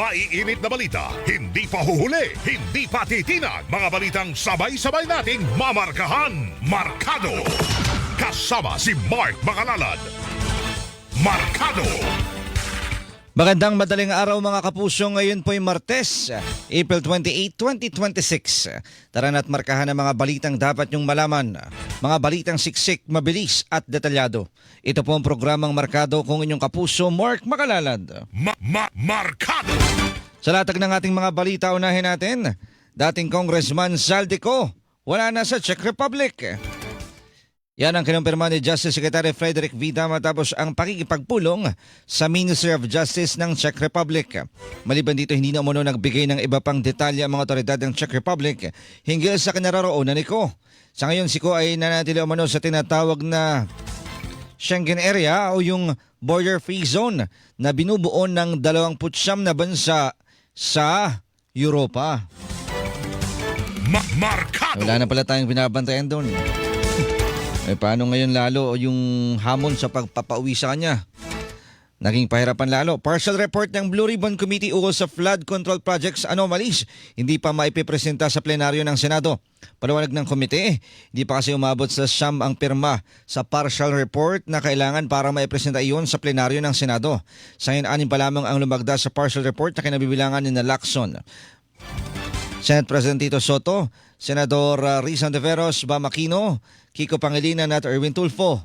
maiinit na balita, hindi pa huhuli, hindi pa titinag, mga balitang sabay-sabay nating mamarkahan. Markado! Kasama si Mark Makalalad. Markado! Magandang madaling araw mga kapuso, ngayon po ay Martes, April 28, 2026. Tara na't markahan ang mga balitang dapat nyong malaman. Mga balitang siksik, mabilis at detalyado. Ito po ang programang Markado kung inyong kapuso, Mark Makalalad. Markado! Sa latag ng ating mga balita, unahin natin, dating Congressman Zaldico, wala na sa Czech Republic. Yan ang kinumpirma ni Justice Secretary Frederick Vida matapos ang pakikipagpulong sa Ministry of Justice ng Czech Republic. Maliban dito, hindi na umano nagbigay ng iba pang detalye ang mga otoridad ng Czech Republic hinggil sa kinaroroonan ni Ko. Sa ngayon, si Ko ay nanatili umano sa tinatawag na Schengen area o yung border-free zone na binubuo ng 29 na bansa sa Europa. Markado! Wala na pala tayong binabantayan doon. Paano ngayon lalo yung hamon sa pagpapauwi sa kanya? Naging pahirapan lalo. Partial report ng Blue Ribbon Committee ukol sa flood control projects anomalies hindi pa maipipresenta sa plenaryo ng Senado. Paliwanag ng komite, hindi pa kasi umabot sa siyam ang pirma sa partial report na kailangan para maipresenta iyon sa plenaryo ng Senado. Sa ngayon, 6 pa lamang ang lumagda sa partial report na kinabibilangan ni Lacson, Senate President Tito Soto, Senador Risa Ontiveros, Bam Aquino, Kiko Pangilinan at Erwin Tulfo.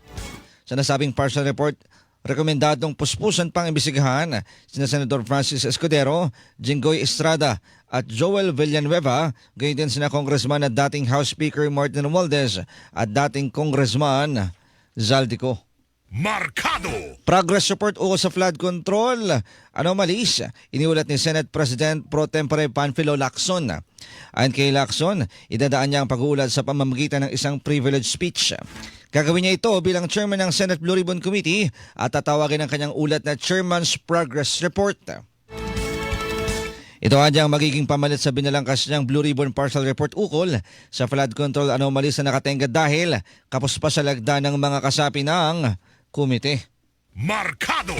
Sa nasabing partial report, rekomendadong puspusan pang imbestigahan sina Senador Francis Escudero, Jinggoy Estrada at Joel Villanueva, gayon din sina Congressman at dating House Speaker Martin Romualdez at dating Congressman Zaldico. Markado! Progress report ukol sa flood control anomalies iniulat ni Senate President Pro Tempore Panfilo Lacson. Ayon kay Lacson, idadaan niya ang pag-uulat sa pamamagitan ng isang privilege speech. Gagawin niya ito bilang chairman ng Senate Blue Ribbon Committee at tatawagin ang kanyang ulat na Chairman's Progress Report. Ito ang magiging pamalit sa binalangkas niyang Blue Ribbon Partial Report ukol sa flood control anomalies na nakatenga dahil kapos pa sa lagda ng mga kasapi ng komite. Markado!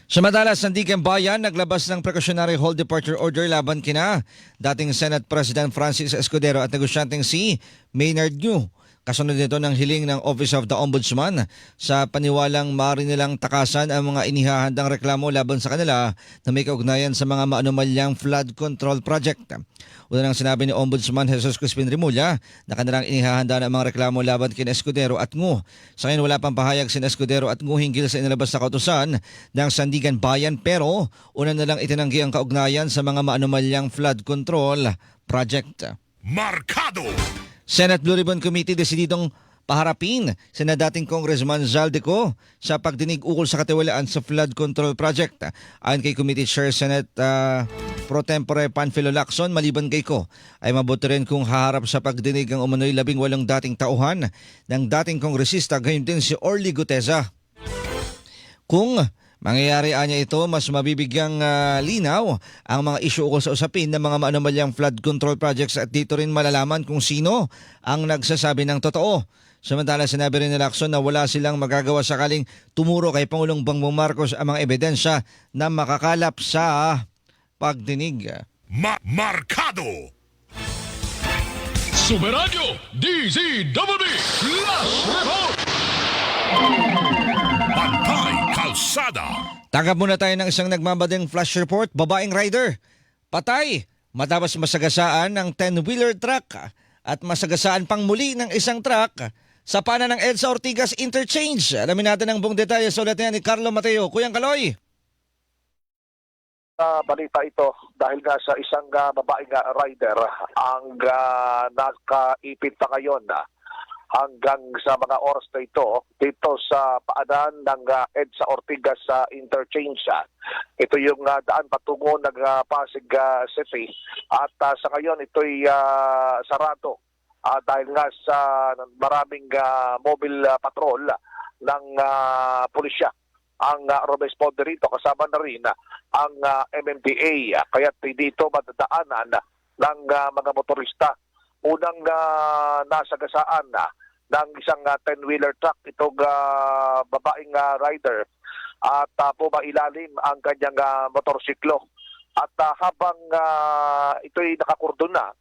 Samantala, Sandigan Bayan naglabas ng precautionary hold departure order laban kina dating Senate President Francis Escudero at negosyanteng si Maynard Ngu. Kasunod nito ng hiling ng Office of the Ombudsman sa paniwalang maaari nilang takasan ang mga inihahandang reklamo laban sa kanila na may kaugnayan sa mga maanomalyang flood control project. Una nang sinabi ni Ombudsman Jesus Crispin Rimulya na kanilang inihahanda ng mga reklamo laban kina Escudero at Ngu. Sa ngayon, wala pang pahayag si Escudero at Ngu hinggil sa inilabas na kautusan ng Sandigan Bayan, pero una na lang itinanggi ang kaugnayan sa mga maanomalyang flood control project. Markado! Senate Blue Ribbon Committee desididong paharapin sina dating Congressman Zaldico sa pagdinig ukol sa katiwalaan sa flood control project. Ayon kay Committee Chair Senate Pro Tempore Panfilo Lacson, maliban kay Ko, ay mabuti rin kung haharap sa pagdinig ang umano'y 18 dating tauhan ng dating kongresista, gayon din si Orly Guteza. Kung mangyayari niya ito, mas mabibigyang linaw ang mga isyu ukol sa usapin ng mga maanomalyang flood control projects at dito rin malalaman kung sino ang nagsasabi ng totoo. Samantala, sinabi rin ni Lacson na wala silang magagawa sakaling tumuro kay Pangulong Bongbong Marcos ang mga ebidensya na makakalap sa pagdinig. Markado! Superadyo DZWB Flash Report! Pantay Kalsada! Tanggap muna tayo ng isang nagmamadaling flash report. Babaeng rider patay matapos masagasaan ng 10-wheeler truck at masagasaan pang muli ng isang truck sa panan ng EDSA Ortigas Interchange. Alamin natin ang buong detalye sa ulat ni Carlo Mateo. Kuyang Kaloy. Balita ito dahil nga sa isang babaeng rider ang nakaipit pa ngayon hanggang sa mga oras na ito dito sa paanan ng EDSA Ortigas Interchange. Ito yung daan patungo ng Pasig City at sa ngayon ito'y sarado dahil nga sa maraming mobile patrol ng pulisya ang rumesponde rito, kasama na rin ang MMDA. Kaya dito madadaanan ng mga motorista. Unang nasagasaan ng isang 10-wheeler truck itong babaeng rider at pumailalim ang kanyang motorsiklo. At habang ito'y nakakurdon na,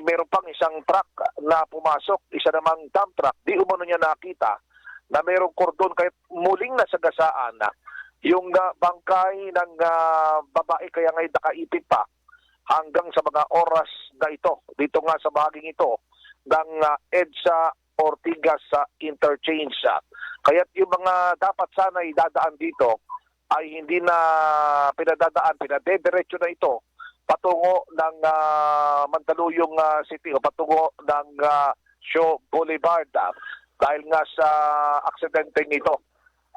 meron pang isang truck na pumasok, isa namang dump truck. Di umano niya nakita na mayroong kordon kaya muling nasagasaan na yung bangkay ng babae kaya ngayon nakaipit pa hanggang sa mga oras na ito. Dito nga sa bahaging ito ng EDSA Ortigas sa interchange. Kaya yung mga dapat sana idadaan dito ay hindi na pinadadaan, pinadediretso na ito patungo ng Mandaluyong City o patungo ng Shaw Boulevard dahil nga sa aksidenteng ito.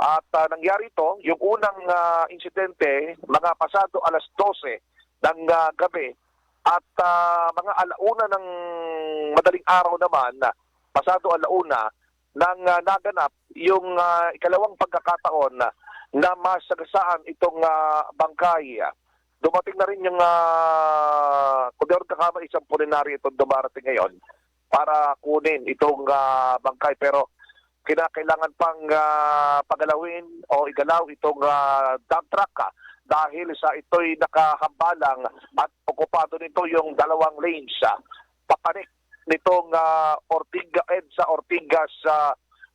At nangyari ito, yung unang insidente, mga pasado alas 12 ng gabi at mga alauna ng madaling araw naman, pasado alauna, nang naganap yung ikalawang pagkakataon na masagasaan itong bangkay. Dumating na rin yung kung di ako kakama, isang pulinary itong dumarating ngayon para kunin itong bangkay. Pero kinakailangan pang pagalawin o igalaw itong dump truck dahil sa ito'y nakahambalang at okupado nito yung dalawang lanes. Papanik nitong EDSA Ortigas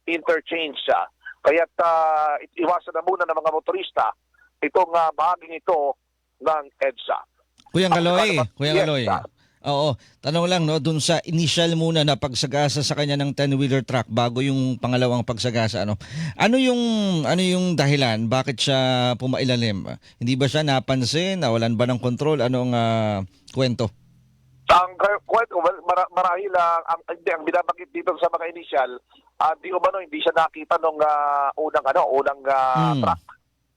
interchange. Kaya't iwasan na muna ng mga motorista itong bahaging ito ng EDSA. Kuya Ngaloy, Yes, Oo, tanong lang no, dun sa initial muna na pagsagasa sa kanya ng 10-wheeler truck bago yung pangalawang pagsagasa Ano yung dahilan bakit siya pumailalim? Hindi ba siya napansin, nawalan ba ng control? Anong kwento? Ang kwento marahil ang binabanggit dito sa mga initial, hindi siya nakita nung unang truck.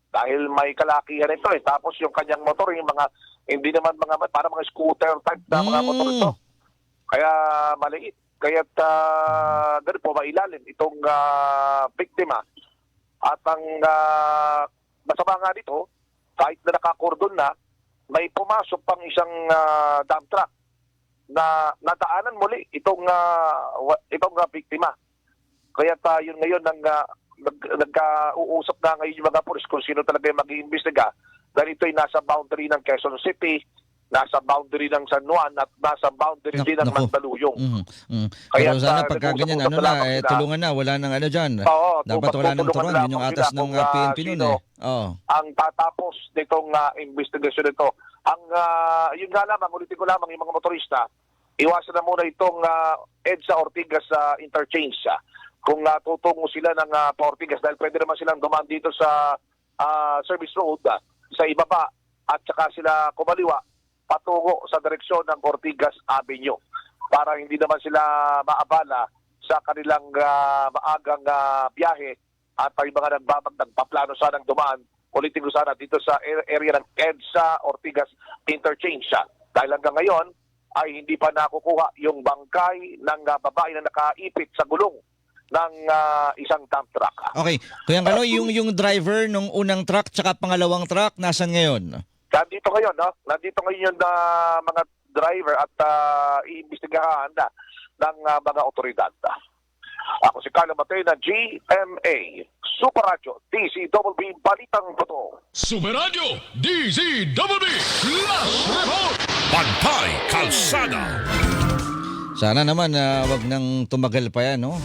Dahil may kalakihan ito tapos yung kanyang motor, yung mga hindi naman para mga scooter type na mga motor ito. Kaya maliit. Kaya't ganun po mailalim itong biktima. At ang masama nga dito, kahit na nakakordon na, may pumasok pang isang dump truck na nadaanan muli itong biktima. Kaya't yun ngayon nagka-uusap na ngayon yung mga pulis kung sino talaga yung mag-iimbestiga dahil ito'y nasa boundary ng Quezon City, nasa boundary ng San Juan at nasa boundary din ng Mandaluyong. Kaya sana pagka ganyan, tulungan na, wala nang dyan. Dapat wala nang turon, yun yung atas ng PNP nun Ang tatapos nitong investigasyon nito. Yun nga lamang, ulitin ko lamang yung mga motorista, iwasan na muna itong EDSA Ortigas interchange. Kung tutungo sila ng Ortigas dahil pwede naman silang dumaan dito sa service road sa ibaba at saka sila kumaliwa patungo sa direksyon ng Ortigas Avenue para hindi naman sila maabala sa kanilang maagang biyahe at yung mga nagpaplano sanang dumaan ulitin ko sana dito sa area ng EDSA Ortigas interchange. Dahil hanggang ngayon ay hindi pa nakukuha yung bangkay ng babae na nakaipit sa gulong ng isang dump truck. Okay. Kuya Ngaloy, yung driver ng unang truck tsaka pangalawang truck, nasan ngayon? Nandito ngayon, no? Nandito ngayon yung mga driver at iimbestigahan na ng mga otoridad. Ako si Carlo Mateo ng GMA Super Radio DZBB Balitang Totoo. Super Radio DZBB Last Report. Bantay Kalsada. Sana naman wag nang tumagal pa yan, no?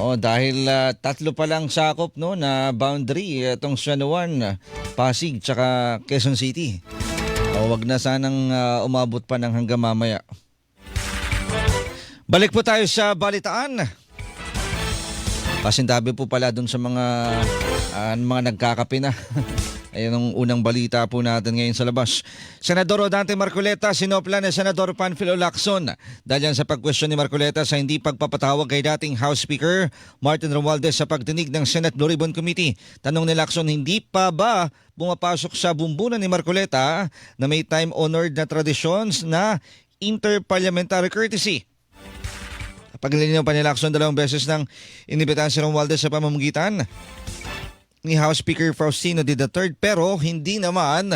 Oo, dahil 3 pa lang sakop no na boundary itong San Juan, Pasig tsaka Quezon City. Wag na sanang umabot pa ng hanggang mamaya. Balik po tayo sa balitaan. Pasintabi po pala dun sa mga nagkakape na. Ayan ang unang balita po natin ngayon sa labas. Senador Rodante Marcoleta sinopla ni Senador Panfilo Lacson dahil yan sa pagkwestiyon ni Marcoleta sa hindi pagpapatawag kay dating House Speaker Martin Romualdez sa pagdinig ng Senate Blue Ribbon Committee. Tanong ni Lacson, hindi pa ba bumapasok sa bumbunan ni Marcoleta na may time-honored na tradisyon na interparliamentary courtesy? Paglilinaw pa ni Lacson 2 beses nang inibitahan si Romualdez sa pamamagitan ni House Speaker Faustino D. III pero hindi naman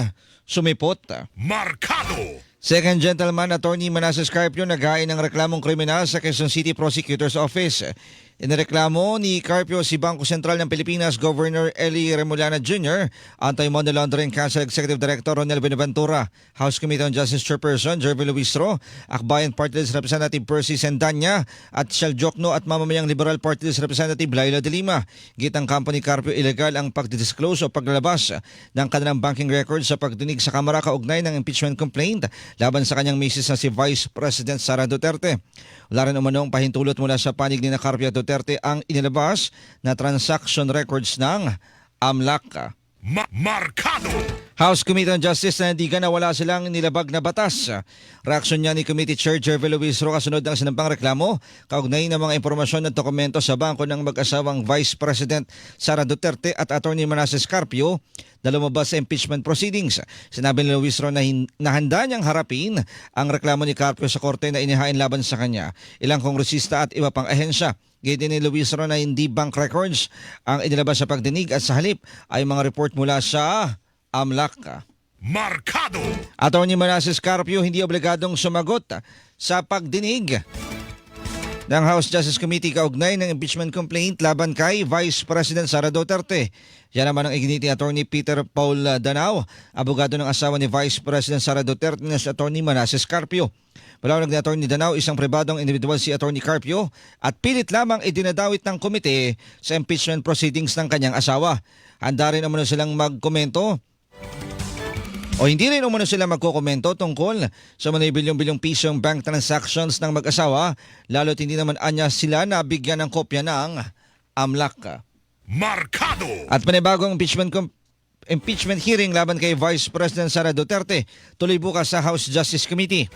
sumipot. Markado! Second Gentleman Attorney Manasseh Carpio naghain ng reklamong kriminal sa Quezon City Prosecutor's Office. Inireklamo ni Carpio si Bangko Sentral ng Pilipinas Governor Eli Remulana Jr., Anti-Money Laundering Council Executive Director Ronel Benaventura, House Committee on Justice Chairperson Jervin Luistro, Akbayan Party List Representative Percy Sendanya at Shell Jokno at Mamamayang Liberal Party List Representative Laila de Lima. Gitang kampo ni Carpio illegal ang pagdidisclose o paglalabas ng kanilang banking records sa pagdinig sa Kamara kaugnay ng impeachment complaint laban sa kanyang misis na si Vice President Sara Duterte. Wala rin umanong pahintulot mula sa panig ni Carpio Duterte ang inilabas na transaction records ng AMLAC. Markado! House Committee on Justice na nandigan na wala silang nilabag na batas. Reaksyon niya ni Committee Chair Jervin Luistro kasunod ng sinampang reklamo kaugnay ng mga impormasyon at dokumento sa bangko ng mag-asawang Vice President Sara Duterte at Attorney Manasseh Carpio na lumabas sa impeachment proceedings. Sinabi ni Luistro na handa niyang harapin ang reklamo ni Carpio sa korte na inihain laban sa kanya, ilang kongresista at iba pang ahensya. Gayun ni Luistro na hindi bank records ang inilabas sa pagdinig at sa halip ay mga report mula sa AMLAC. Markado! Attorney Manasseh Carpio hindi obligadong sumagot sa pagdinig ng House Justice Committee kaugnay ng impeachment complaint laban kay Vice President Sara Duterte. Yan naman ang iginit ni Attorney Peter Paul Danao, abogado ng asawa ni Vice President Sara Duterte na si Attorney Manasseh Carpio. Palawag ni Attorney Danao, isang pribadong individual si Attorney Carpio at pilit lamang idinadawit ng komite sa impeachment proceedings ng kanyang asawa. Handa rin umano silang magkomento o hindi rin umano sila magkokomento tungkol sa mga bilyong-bilyong pisong bank transactions ng mag-asawa, lalo't hindi naman anya sila nabigyan ng kopya ng AMLAC. Markado! At panibagong impeachment hearing laban kay Vice President Sara Duterte tuloy bukas sa House Justice Committee.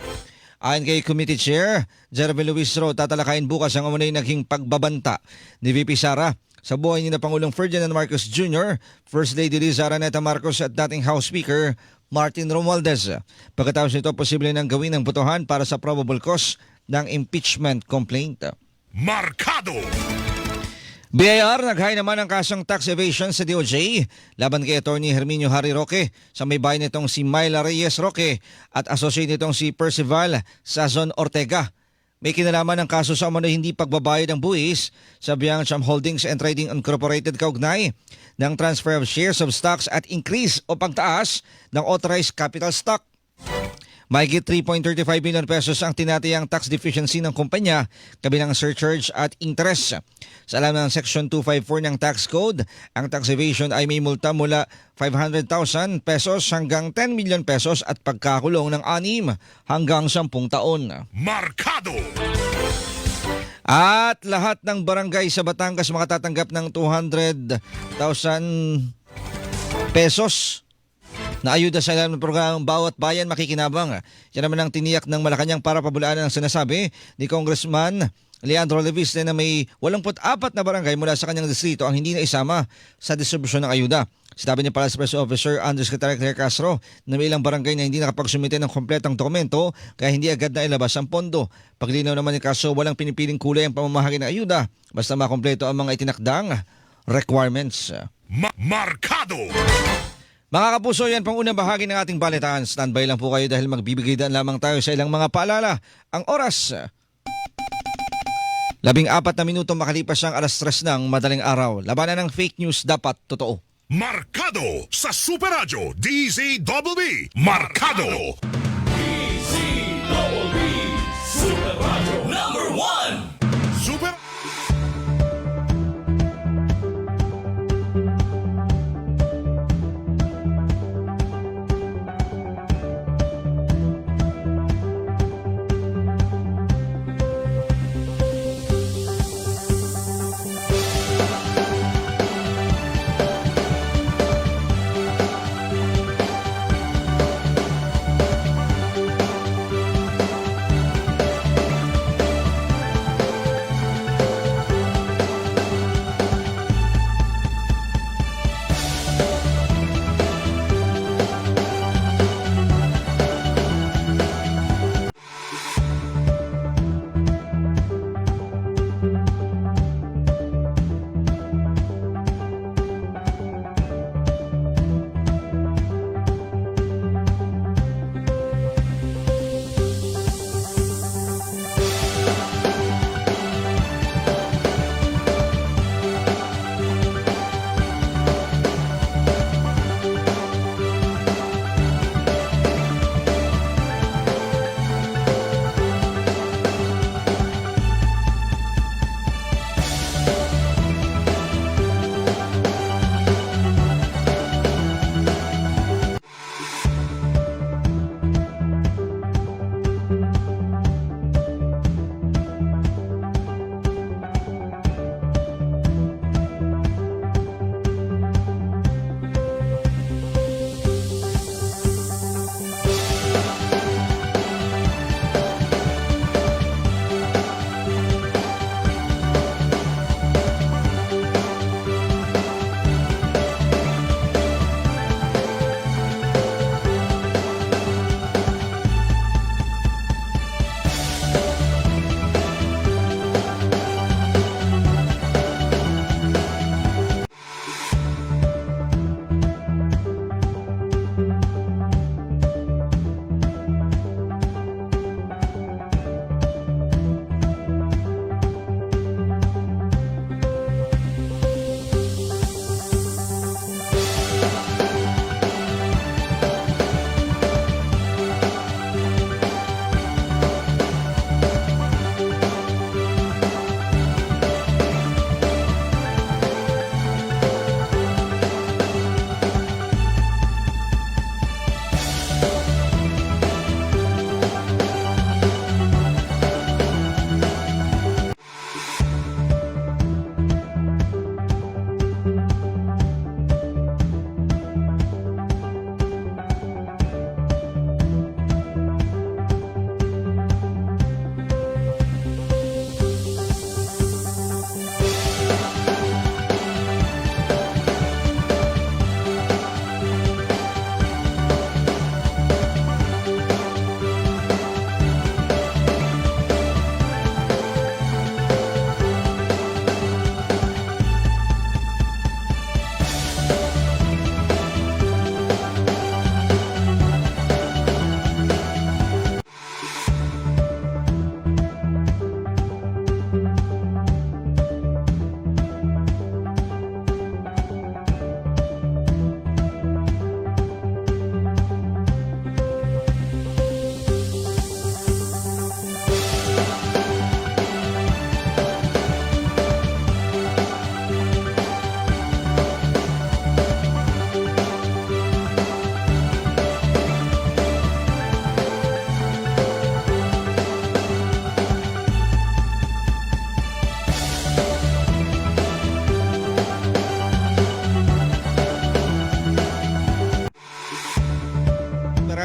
Ayon kay Committee Chair Jervin Luistro, tatalakayin bukas ang umunay naging pagbabanta ni VP Sara sa buhay ni na Pangulong Ferdinand Marcos Jr., First Lady Liza Araneta Marcos at dating House Speaker Martin Romualdez. Pagkatapos nito, posible nang gawin ang botohan para sa probable cause ng impeachment complaint. Markado! BIR naghain naman ng kasong tax evasion sa DOJ laban kay Attorney Herminio Harry Roque sa may bahay nitong si Myla Reyes Roque at associate nitong si Percival Sazon Ortega. May kinalaman ng kaso sa umano'y hindi pagbabayad ng buwis sa Biancham Holdings and Trading Incorporated kaugnay ng transfer of shares of stocks at increase o pagtaas ng authorized capital stock. Mahigit 3.35 billion pesos ang tinatayang tax deficiency ng kumpanya kabilang surcharge at interest. Sa alam ng Section 254 ng Tax Code, ang tax evasion ay may multa mula 500,000 pesos hanggang 10 million pesos at pagkakulong ng 6 hanggang 10 taon. Markado! At lahat ng barangay sa Batangas makatatanggap ng 200,000 pesos na ayuda sa ilalim ng programang Bawat Bayan Makikinabang. Yan naman ang tiniyak ng Malacanang para pabulaan ang sinasabi ni Congressman Leandro Leviste na may 84 na barangay mula sa kanyang distrito ang hindi na isama sa distribusyon ng ayuda. Sinabi ni Palace Press Officer Undersecretary Claire Castro na may ilang barangay na hindi nakapagsumite ng kompletong dokumento kaya hindi agad na ilabas ang pondo. Paglinaw naman ni Castro, walang pinipiling kulay ang pamamahagi ng ayuda basta makompleto ang mga itinakdang requirements. Markado! Mga kapuso, yan pang unang bahagi ng ating balitaan. Standby lang po kayo dahil magbibigay daan lamang tayo sa ilang mga paalala. Ang oras, 14 na minuto makalipas ang alas 3 ng madaling araw. Labanan ng fake news dapat totoo. Markado sa Super Radio DZBB. Markado! DZBB Super Radio Number 1. Super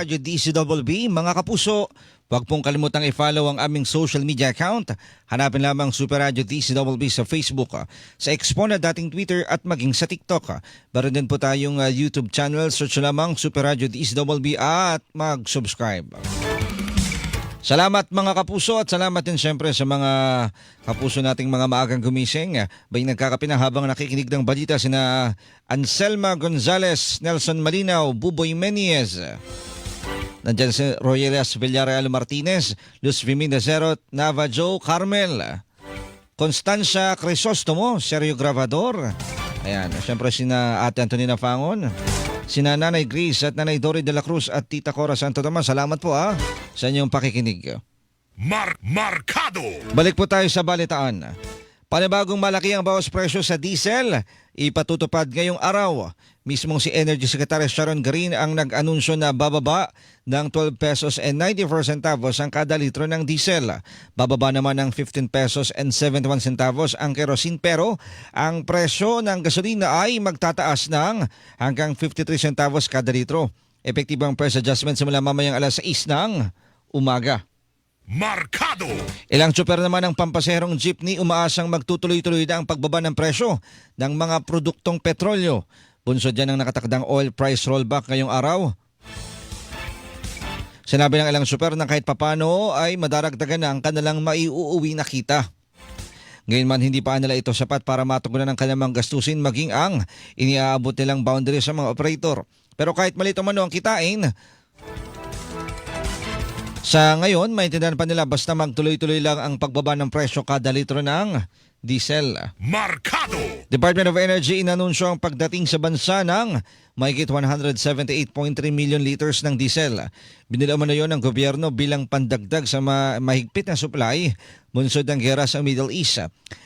Radyo DCWB. Mga kapuso, huwag pong kalimutang i-follow ang aming social media account. Hanapin lamang Super Radyo DCWB sa Facebook, sa Expo na dating Twitter at maging sa TikTok. Meron din po tayong YouTube channel. Search lamang Super Radyo DCWB at mag-subscribe. Salamat mga kapuso at salamat din siyempre sa mga kapuso nating mga maagang gumising. Bay nagkakape na habang nakikinig ng balita sina Anselma Gonzales, Nelson Malinaw, Buboy Meniez. Nandiyan si Royelias Villarreal Martinez, Luz Viminda Zerot, Nava Joe Carmel, Constancia Crisostomo, Sergio Gravador. Ayan, siyempre sina Ate Antonina Fangon, sina Nanay Grace at Nanay Dory de la Cruz at Tita Cora Santo Tomas. Salamat po sa inyong pakikinig. Markado! Balik po tayo sa balitaan. Panibagong malaki ang bawas presyo sa diesel, ipatutupad ngayong araw. Mismong si Energy Secretary Sharon Garin ang nag-anunsyo na bababa ng 12 pesos and 94 centavos ang kada litro ng diesel. Bababa naman ng 15 pesos and 71 centavos ang kerosene, pero ang presyo ng gasolina ay magtataas ng hanggang 53 centavos kada litro. Epektibong price adjustment simula mamayang alas 6 ng umaga. Markado! Ilang tsuper naman ng pampaserong jeepney umaasang magtutuloy-tuloy na ang pagbaba ng presyo ng mga produktong petrolyo. Bunsod yan ang nakatakdang oil price rollback ngayong araw. Sinabi ng ilang tsuper na kahit papano ay madaragdagan na ang kanilang maiuuwi na kita. Ngayon man hindi pa nila ito sapat para matugunan ang kanilang gastusin maging ang iniaabot nilang boundary sa mga operator. Pero kahit malito man ang kitain, sa ngayon, maintindihan pa nila basta magtuloy-tuloy lang ang pagbaba ng presyo kada litro ng diesel. Markado! Department of Energy inanunsyo ang pagdating sa bansa ng mahigit 178.3 million liters ng diesel. Binila man na yon ng gobyerno bilang pandagdag sa mahigpit na supply bunsod ng gera sa Middle East.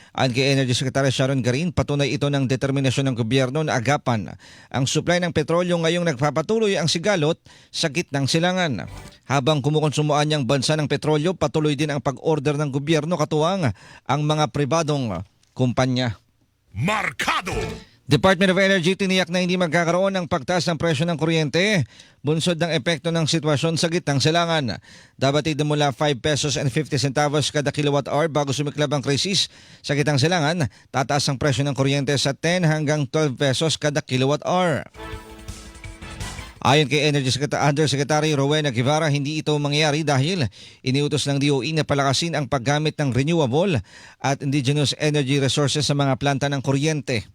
Ayon kay Energy Secretary Sharon Garin, patunay ito ng determinasyon ng gobyerno na agapan ang supply ng petrolyo ngayong nagpapatuloy ang sigalot sa gitnang silangan. Habang kumukonsumoan niyang bansa ng petrolyo, patuloy din ang pag-order ng gobyerno katuwang ang mga pribadong kumpanya. Markado! Department of Energy tiniyak na hindi magkakaroon ng pagtaas ng presyo ng kuryente bunsod ng epekto ng sitwasyon sa gitnang silangan. Dapat mula 5 pesos and 50 centavos kada kilowatt hour bago sumiklab ang krisis sa gitnang silangan. Tataas ang presyo ng kuryente sa 10 hanggang 12 pesos kada kilowatt hour. Ayon kay Energy Undersecretary Rowena Guevara, hindi ito mangyayari dahil iniutos ng DOE na palakasin ang paggamit ng renewable at indigenous energy resources sa mga planta ng kuryente.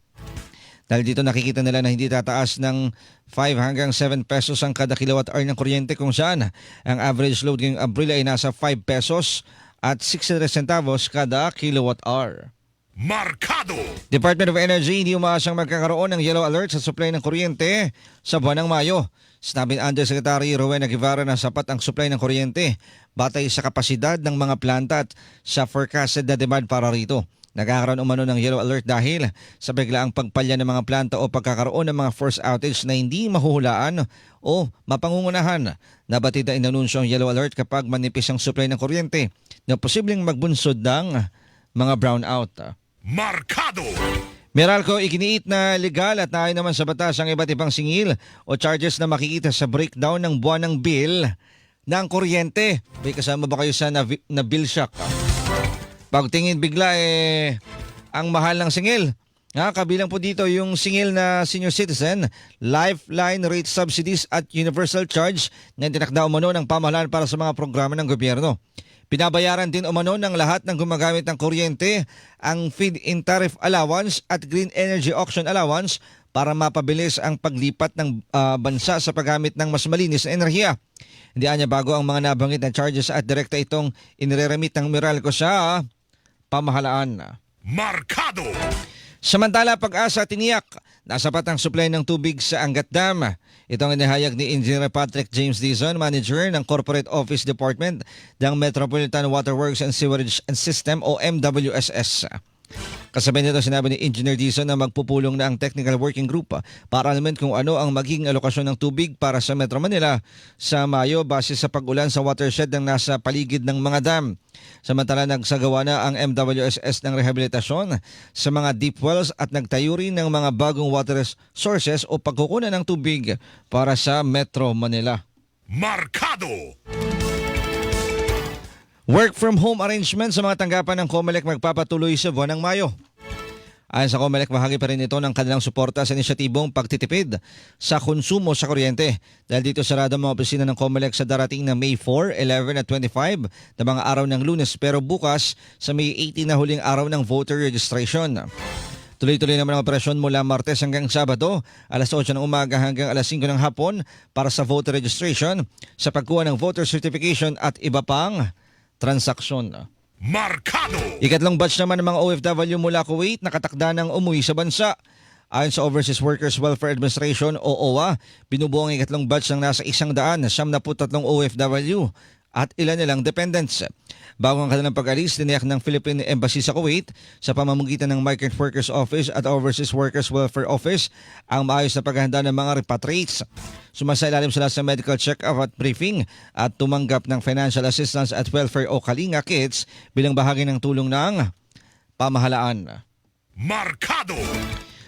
Dahil dito nakikita nila na hindi tataas ng 5 hanggang 7 pesos ang kada kilowatt hour ng kuryente kung saan ang average load ngayong Abril ay nasa 5 pesos at 63 centavos kada kilowatt hour. Markado! Department of Energy hindi umaasang magkakaroon ng yellow alert sa supply ng kuryente sa buwan ng Mayo. Sinabi ng Undersecretary Rowena Guevara na sapat ang supply ng kuryente batay sa kapasidad ng mga planta at sa forecasted na demand para rito. Nagkakaroon umano ng yellow alert dahil sa biglaang pagpalya ng mga planta o pagkakaroon ng mga force outage na hindi mahuhulaan o mapangungunahan. Nabatid na inanunsyo ang yellow alert kapag manipis ang supply ng kuryente na posibleng magbunsod ng mga brownout. Markado! Meralco, ikiniit na legal at naayon naman sa batas ang iba't ibang singil o charges na makikita sa breakdown ng buwan ng bill ng kuryente. May kasama ba kayo sa na bill shock? Pagtingin bigla ang mahal ng singil. Kabilang po dito yung singil na senior citizen, lifeline rate subsidies at universal charge na tinakda umano ng pamahalaan para sa mga programa ng gobyerno. Pinabayaran din umano ng lahat ng gumagamit ng kuryente ang feed-in tariff allowance at green energy auction allowance para mapabilis ang paglipat ng bansa sa paggamit ng mas malinis na enerhiya. Hindi anya bago ang mga nabanggit na charges at direkta itong inireremit ng Meralco sa pamahalaan. Markado! Samantala, Pag-asa tiniyak na sapat ang supply ng tubig sa Angat Dam. Ito ang inihayag ni Engineer Patrick James Dizon, Manager ng Corporate Office Department ng Metropolitan Waterworks and Sewerage and System o MWSS. Kasabay nito sinabi ni Engineer Dizon na magpupulong na ang Technical Working Group para alamin kung ano ang magiging alokasyon ng tubig para sa Metro Manila sa Mayo base sa pag-ulan sa watershed ng nasa paligid ng mga dam. Samantala nagsagawa na ang MWSS ng rehabilitasyon sa mga deep wells at nagtayo rin ng mga bagong water sources o pagkukunan ng tubig para sa Metro Manila. Markado. Work from home arrangement sa mga tanggapan ng COMELEC magpapatuloy sa buwan ng Mayo. Ayon sa COMELEC, bahagi pa rin ito ng kanilang suporta sa inisyatibong pagtitipid sa konsumo sa kuryente. Dahil dito sarado ang mga opisina ng COMELEC sa darating na May 4, 11 at 25 na mga araw ng Lunes, pero bukas sa May 18 na huling araw ng voter registration. Tuloy-tuloy naman ang operasyon mula Martes hanggang Sabado, alas 8 ng umaga hanggang alas 5 ng hapon para sa voter registration, sa pagkuha ng voter certification at iba pang transaksyon. Markado. Ikatlong batch naman ng mga OFW mula Kuwait nakatakda ng umuwi sa bansa. Ayon sa Overseas Workers Welfare Administration o OWA, binubuo ang ikatlong batch ng nasa 173 OFW at ilan nilang dependents. Bago ang kanilang pag-alis, tiniyak ng Philippine Embassy sa Kuwait sa pamamagitan ng Migrant Workers Office at Overseas Workers Welfare Office ang maayos na paghahanda ng mga repatriates. Sumasailalim sila sa medical check-up at briefing at tumanggap ng financial assistance at welfare o Kalinga Kits bilang bahagi ng tulong ng pamahalaan. Markado.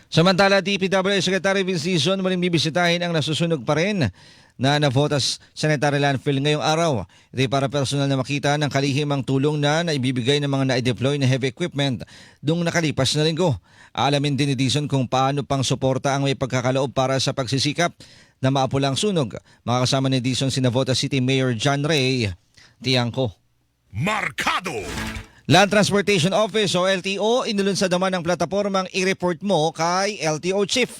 Samantala, DPWH Secretary Vince Dizon muling bibisitahin ang nasusunog pa rin na Navotas Sanitary Landfill ngayong araw. Ito ay para personal na makita ng kalihimang tulong na naibibigay ng mga na-deploy na heavy equipment doong nakalipas na linggo. Aalamin din ni Dizon kung paano pang suporta ang may pagkakaloob para sa pagsisikap na maapulang sunog. Makakasama ni Dizon si Navotas City Mayor John Ray Tiangco. Markado. Land Transportation Office o LTO inulunsad naman ng platapormang i-report mo kay LTO Chief.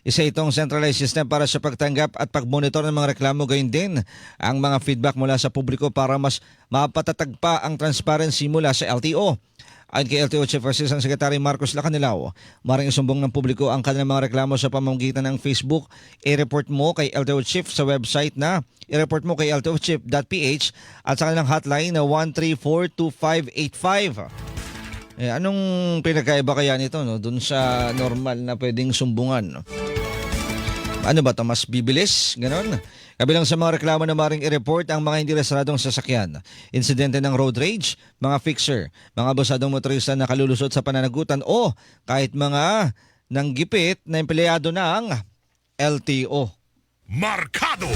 Isa itong centralized system para sa pagtanggap at pagmonitor ng mga reklamo, gayon din ang mga feedback mula sa publiko para mas mapatatag pa ang transparency mula sa LTO. Ayon kay LTO Chief Assistant Secretary Marcos Lacanilao, maring isumbong ng publiko ang kanilang mga reklamo sa pamamagitan ng Facebook. I-report mo kay LTO Chief sa website na i-report mo kay ltochief.ph at sa kanilang hotline na 1342585. Anong pinagkaiba kaya nito dun sa normal na pwedeng sumbungan? Ano ba ito? Mas bibilis? Ganon? Kabilang sa mga reklamo na maring i-report ang mga hindi resaradong sasakyan, insidente ng road rage, mga fixer, mga abusadong motorista na kalulusot sa pananagutan o kahit mga nanggipit na empleyado ng LTO. Markado.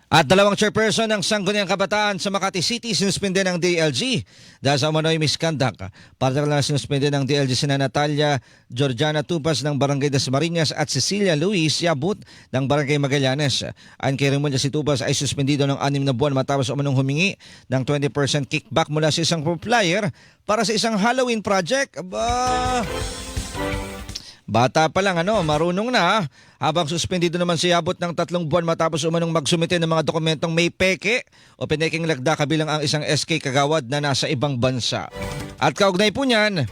At dalawang chairperson ng Sangguniang Kabataan sa Makati City sinuspende ng DLG dahil sa umano'y misconduct. Partikular na sinuspende ng DLG sina Natalia Georgiana Tupas ng Barangay Dasmariñas at Cecilia Luis Yabut ng Barangay Magallanes. Ayon kay Remulla, si Tupas ay suspendido ng 6 na buwan matapos umanong humingi ng 20% kickback mula sa isang supplier para sa isang Halloween project. Bata pa lang marunong na. Habang suspendido naman si Abot ng 3 buwan matapos umanong magsumite ng mga dokumentong may peke o peneking lagda kabilang ang isang SK kagawad na nasa ibang bansa. At kaugnay po niyan,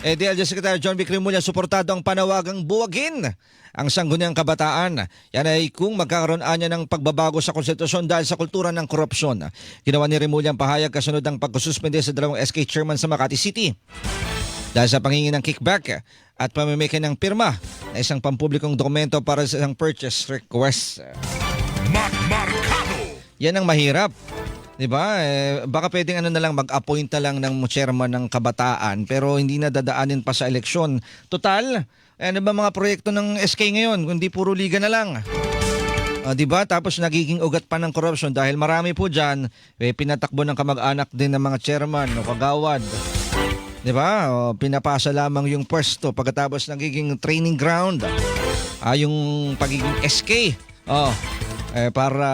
DLG Secretary John Vic Remulla suportado ang panawagang buwagin ang Sangguniang Kabataan. Yan ay kung magkakaroon anya ng pagbabago sa konstitusyon dahil sa kultura ng korupsyon. Ginawa ni Remulla ang pahayag kasunod ng pagsususpende sa 2 SK chairman sa Makati City dahil sa panghingi ng kickback at pamimigay ng pirma na isang pampublikong dokumento para sa isang purchase request. Markado. Yan ang mahirap. Diba? Baka pwedeng na lang mag-appoint na lang ng chairman ng kabataan pero hindi na dadaanin pa sa eleksyon. Total, ano ba mga proyekto ng SK ngayon? Kundi puro liga na lang. Diba? Tapos nagiging ugat pa ng corruption dahil marami po dyan, pinatakbo ng kamag-anak din ng mga chairman o kagawad. Diba? Pinapasa lamang yung pwesto pagkatapos nagiging training ground. Yung pagiging SK. Para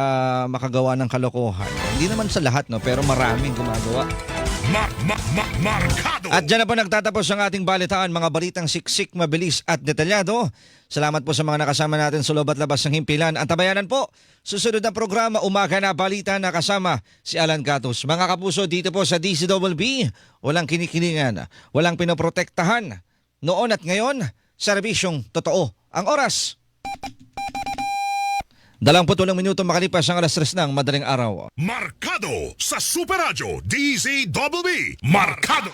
makagawa ng kalokohan. Hindi naman sa lahat, pero maraming gumagawa. Markado. At dyan na po nagtatapos ang ating balitaan, mga balitang siksik, mabilis at detalyado. Salamat po sa mga nakasama natin sa loob at labas ng himpilan. Antabayanan po, susunod na programa, Umaga na Balita, na kasama si Alan Catos. Mga kapuso, dito po sa DCWB, walang kinikilingan, walang pinoprotektahan. Noon at ngayon, serbisyong totoo. Ang oras, 28 minuto makalipas ang alas 3 ng madaling araw. Markado sa Super Radio DZWB. Markado.